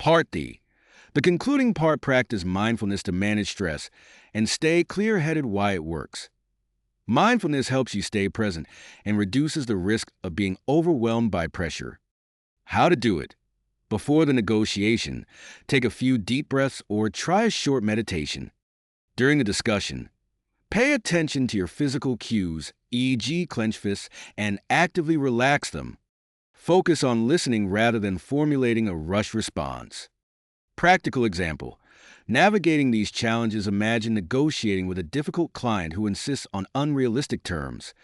Part D. The concluding part, practice mindfulness to manage stress and stay clear-headed why it works. Mindfulness helps you stay present and reduces the risk of being overwhelmed by pressure. How to do it. Before the negotiation, take a few deep breaths or try a short meditation. During the discussion, pay attention to your physical cues, e.g., clench fists, and actively relax them. Focus on listening rather than formulating a rushed response. Practical example. Navigating these challenges, imagine negotiating with a difficult client who insists on unrealistic terms.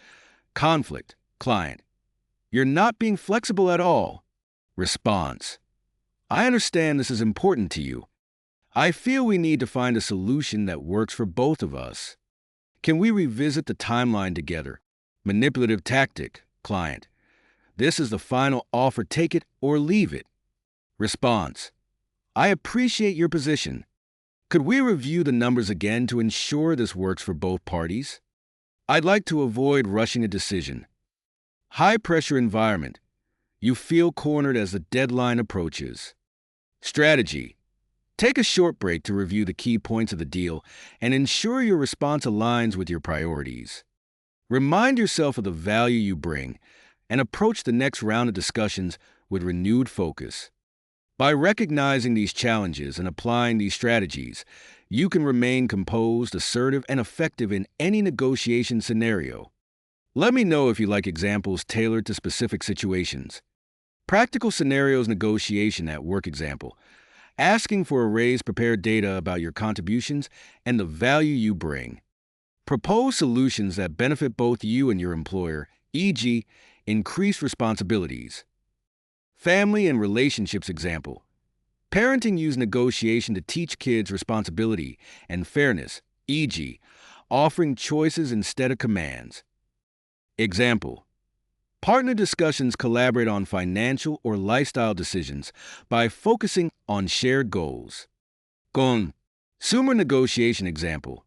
Conflict. Client. You're not being flexible at all. Response. I understand this is important to you. I feel we need to find a solution that works for both of us. Can we revisit the timeline together? Manipulative tactic. Client. This is the final offer. Take it or leave it. Response. I appreciate your position. Could we review the numbers again to ensure this works for both parties? I'd like to avoid rushing a decision. High-pressure environment. You feel cornered as the deadline approaches. Strategy. Take a short break to review the key points of the deal and ensure your response aligns with your priorities. Remind yourself of the value you bring and approach the next round of discussions with renewed focus. By recognizing these challenges and applying these strategies, you can remain composed, assertive, and effective in any negotiation scenario. Let me know if you like examples tailored to specific situations. Practical scenarios negotiation at work example. Asking for a raise, prepare data about your contributions and the value you bring. Propose solutions that benefit both you and your employer, e.g., increased responsibilities. Family and relationships example. Parenting use negotiation to teach kids responsibility and fairness, e.g., offering choices instead of commands. Example. Partner discussions collaborate on financial or lifestyle decisions by focusing on shared goals. Consumer negotiation example.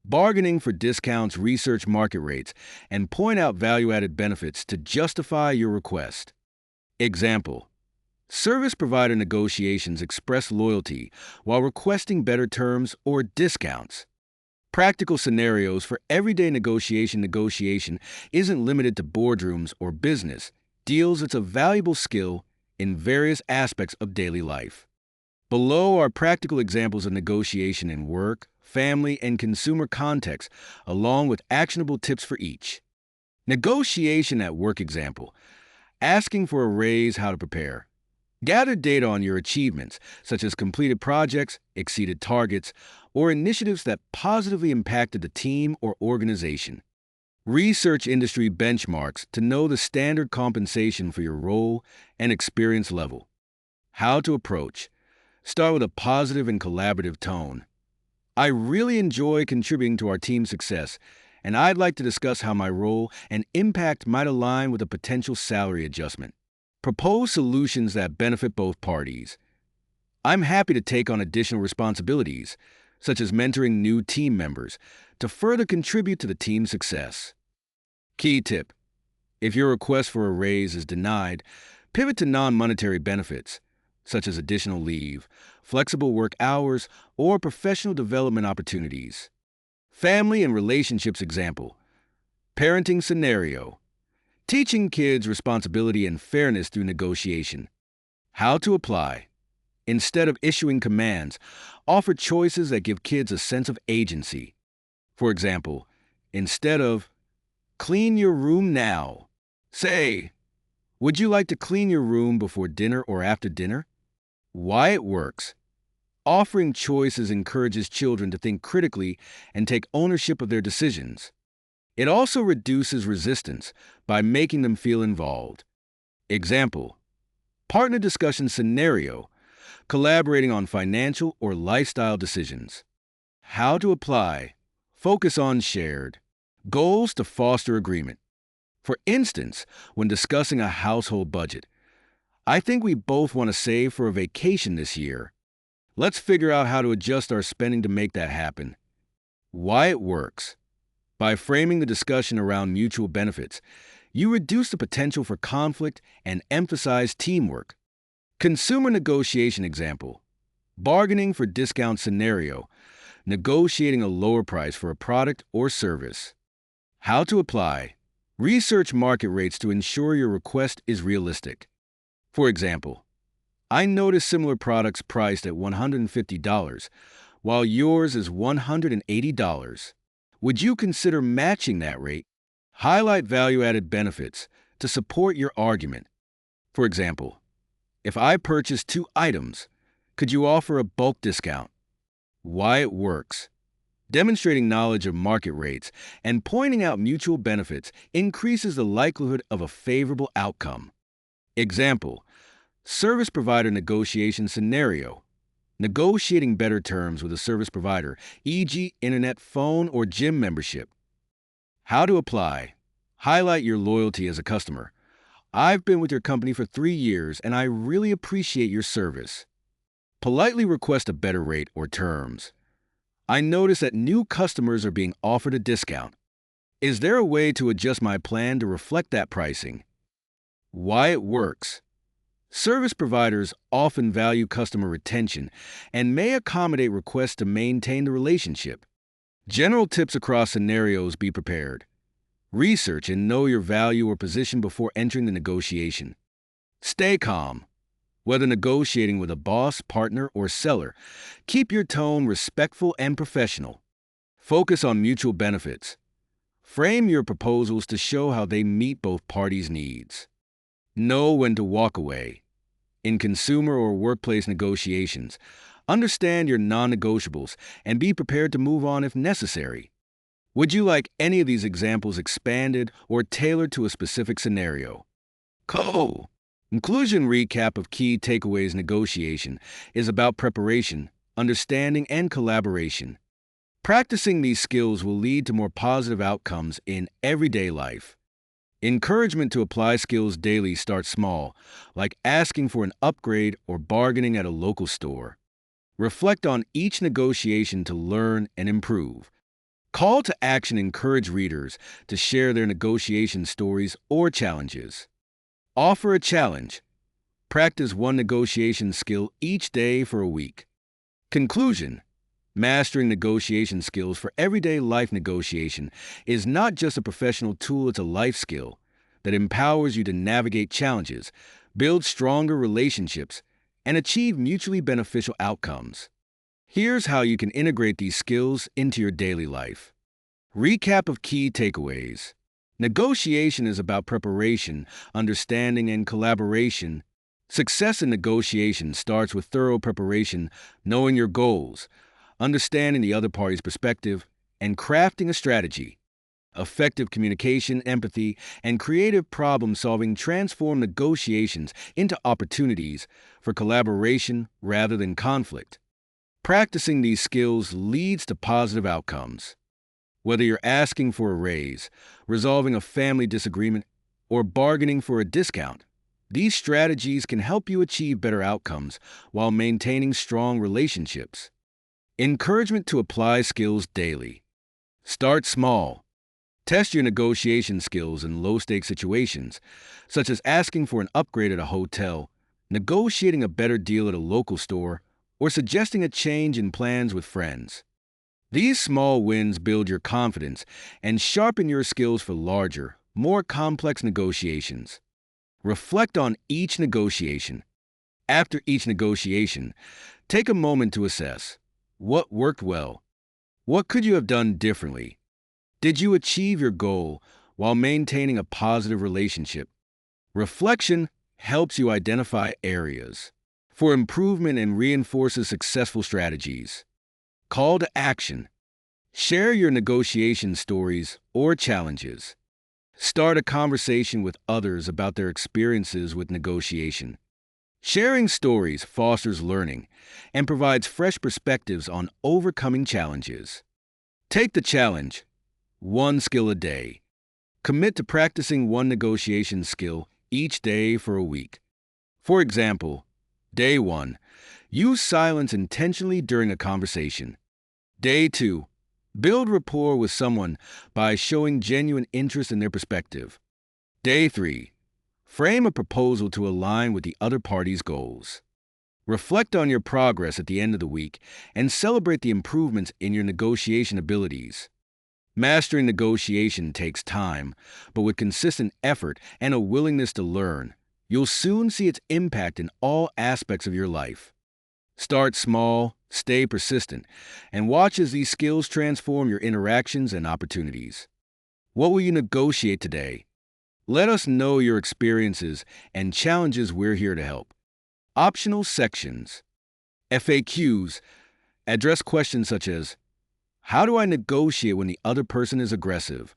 Bargaining for discounts, research market rates, and point out value-added benefits to justify your request. Example. Service provider negotiations express loyalty while requesting better terms or discounts. Practical scenarios for everyday negotiation. Negotiation isn't limited to boardrooms or business deals. It's a valuable skill in various aspects of daily life. Below are practical examples of negotiation in work, family, and consumer contexts, along with actionable tips for each. Negotiation at work example. Asking for a raise, how to prepare. Gather data on your achievements, such as completed projects, exceeded targets, or initiatives that positively impacted the team or organization. Research industry benchmarks to know the standard compensation for your role and experience level. How to approach. Start with a positive and collaborative tone. I really enjoy contributing to our team's success, and I'd like to discuss how my role and impact might align with a potential salary adjustment. Propose solutions that benefit both parties. I'm happy to take on additional responsibilities, such as mentoring new team members, to further contribute to the team's success. Key tip. If your request for a raise is denied, pivot to non-monetary benefits, such as additional leave, flexible work hours, or professional development opportunities. Family and relationships example. Parenting scenario. Teaching kids responsibility and fairness through negotiation. How to apply. Instead of issuing commands, offer choices that give kids a sense of agency. For example, instead of, "Clean your room now," say, "Would you like to clean your room before dinner or after dinner?" Why it works. Offering choices encourages children to think critically and take ownership of their decisions. It also reduces resistance by making them feel involved. Example. Partner discussion scenario. Collaborating on financial or lifestyle decisions. How to apply. Focus on shared goals to foster agreement. For instance, when discussing a household budget, I think we both want to save for a vacation this year. Let's figure out how to adjust our spending to make that happen. Why it works. By framing the discussion around mutual benefits, you reduce the potential for conflict and emphasize teamwork. Consumer negotiation example. Bargaining for discount scenario. Negotiating a lower price for a product or service. How to apply. Research market rates to ensure your request is realistic. For example, I noticed similar products priced at $150, while yours is $180. Would you consider matching that rate? Highlight value-added benefits to support your argument. For example, if I purchase 2 items, could you offer a bulk discount? Why it works. Demonstrating knowledge of market rates and pointing out mutual benefits increases the likelihood of a favorable outcome. Example, service provider negotiation scenario. Negotiating better terms with a service provider, e.g., internet, phone, or gym membership. How to apply. Highlight your loyalty as a customer. I've been with your company for 3 years and I really appreciate your service. Politely request a better rate or terms. I notice that new customers are being offered a discount. Is there a way to adjust my plan to reflect that pricing? Why it works. Service providers often value customer retention and may accommodate requests to maintain the relationship. General tips across scenarios: be prepared. Research and know your value or position before entering the negotiation. Stay calm. Whether negotiating with a boss, partner, or seller, keep your tone respectful and professional. Focus on mutual benefits. Frame your proposals to show how they meet both parties' needs. Know when to walk away. In consumer or workplace negotiations, understand your non-negotiables and be prepared to move on if necessary. Would you like any of these examples expanded or tailored to a specific scenario? Conclusion recap of key takeaways. Negotiation is about preparation, understanding, and collaboration. Practicing these skills will lead to more positive outcomes in everyday life. Encouragement to apply skills daily starts small, like asking for an upgrade or bargaining at a local store. Reflect on each negotiation to learn and improve. Call to action. Encourage readers to share their negotiation stories or challenges. Offer a challenge. Practice one negotiation skill each day for a week. Conclusion. Mastering negotiation skills for everyday life. Negotiation is not just a professional tool, it's a life skill that empowers you to navigate challenges, build stronger relationships, and achieve mutually beneficial outcomes. Here's how you can integrate these skills into your daily life. Recap of key takeaways. Negotiation is about preparation, understanding, and collaboration. Success in negotiation starts with thorough preparation, knowing your goals, understanding the other party's perspective, and crafting a strategy. Effective communication, empathy, and creative problem-solving transform negotiations into opportunities for collaboration rather than conflict. Practicing these skills leads to positive outcomes. Whether you're asking for a raise, resolving a family disagreement, or bargaining for a discount, these strategies can help you achieve better outcomes while maintaining strong relationships. Encouragement to apply skills daily. Start small. Test your negotiation skills in low-stakes situations, such as asking for an upgrade at a hotel, negotiating a better deal at a local store, or suggesting a change in plans with friends. These small wins build your confidence and sharpen your skills for larger, more complex negotiations. Reflect on each negotiation. After each negotiation, take a moment to assess what worked well. What could you have done differently? Did you achieve your goal while maintaining a positive relationship? Reflection helps you identify areas for improvement and reinforces successful strategies. Call to action. Share your negotiation stories or challenges. Start a conversation with others about their experiences with negotiation. Sharing stories fosters learning and provides fresh perspectives on overcoming challenges. Take the challenge, one skill a day. Commit to practicing one negotiation skill each day for a week. For example, Day 1, use silence intentionally during a conversation. Day 2, build rapport with someone by showing genuine interest in their perspective. Day 3, Frame a proposal to align with the other party's goals. Reflect on your progress at the end of the week and celebrate the improvements in your negotiation abilities. Mastering negotiation takes time, but with consistent effort and a willingness to learn, you'll soon see its impact in all aspects of your life. Start small, stay persistent, and watch as these skills transform your interactions and opportunities. What will you negotiate today? Let us know your experiences and challenges. We're here to help. Optional sections. FAQs address questions such as, how do I negotiate when the other person is aggressive?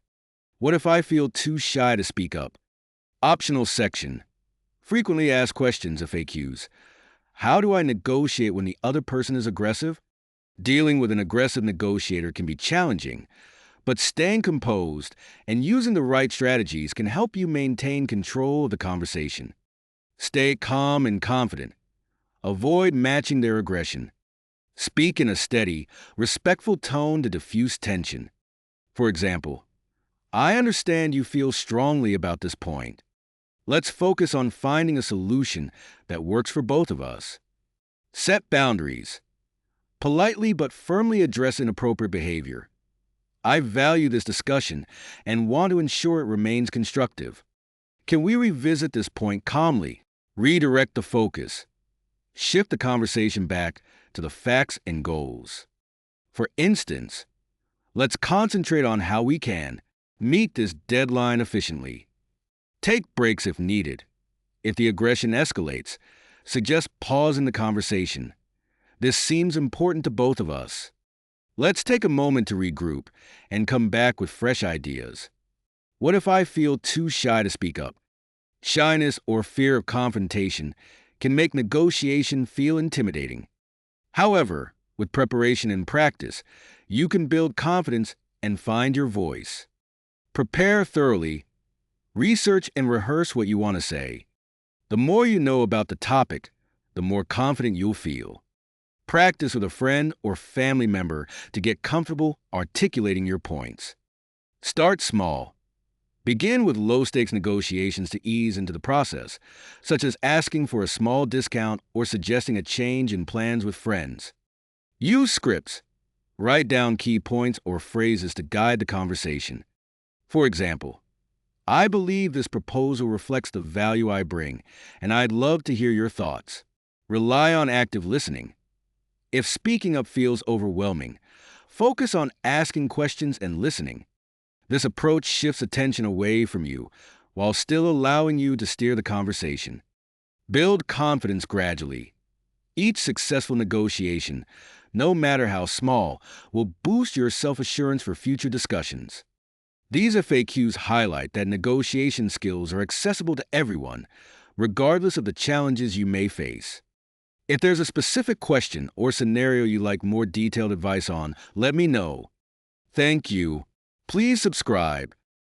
What if I feel too shy to speak up? Optional section. Frequently asked questions, FAQs. How do I negotiate when the other person is aggressive? Dealing with an aggressive negotiator can be challenging, but staying composed and using the right strategies can help you maintain control of the conversation. Stay calm and confident. Avoid matching their aggression. Speak in a steady, respectful tone to diffuse tension. For example, I understand you feel strongly about this point. Let's focus on finding a solution that works for both of us. Set boundaries. Politely but firmly address inappropriate behavior. I value this discussion and want to ensure it remains constructive. Can we revisit this point calmly? Redirect the focus. Shift the conversation back to the facts and goals. For instance, let's concentrate on how we can meet this deadline efficiently. Take breaks if needed. If the aggression escalates, suggest pausing the conversation. This seems important to both of us. Let's take a moment to regroup and come back with fresh ideas. What if I feel too shy to speak up? Shyness or fear of confrontation can make negotiation feel intimidating. However, with preparation and practice, you can build confidence and find your voice. Prepare thoroughly. Research and rehearse what you want to say. The more you know about the topic, the more confident you'll feel. Practice with a friend or family member to get comfortable articulating your points. Start small. Begin with low-stakes negotiations to ease into the process, such as asking for a small discount or suggesting a change in plans with friends. Use scripts. Write down key points or phrases to guide the conversation. For example, I believe this proposal reflects the value I bring, and I'd love to hear your thoughts. Rely on active listening. If speaking up feels overwhelming, focus on asking questions and listening. This approach shifts attention away from you while still allowing you to steer the conversation. Build confidence gradually. Each successful negotiation, no matter how small, will boost your self-assurance for future discussions. These FAQs highlight that negotiation skills are accessible to everyone, regardless of the challenges you may face. If there's a specific question or scenario you'd like more detailed advice on, let me know. Thank you. Please subscribe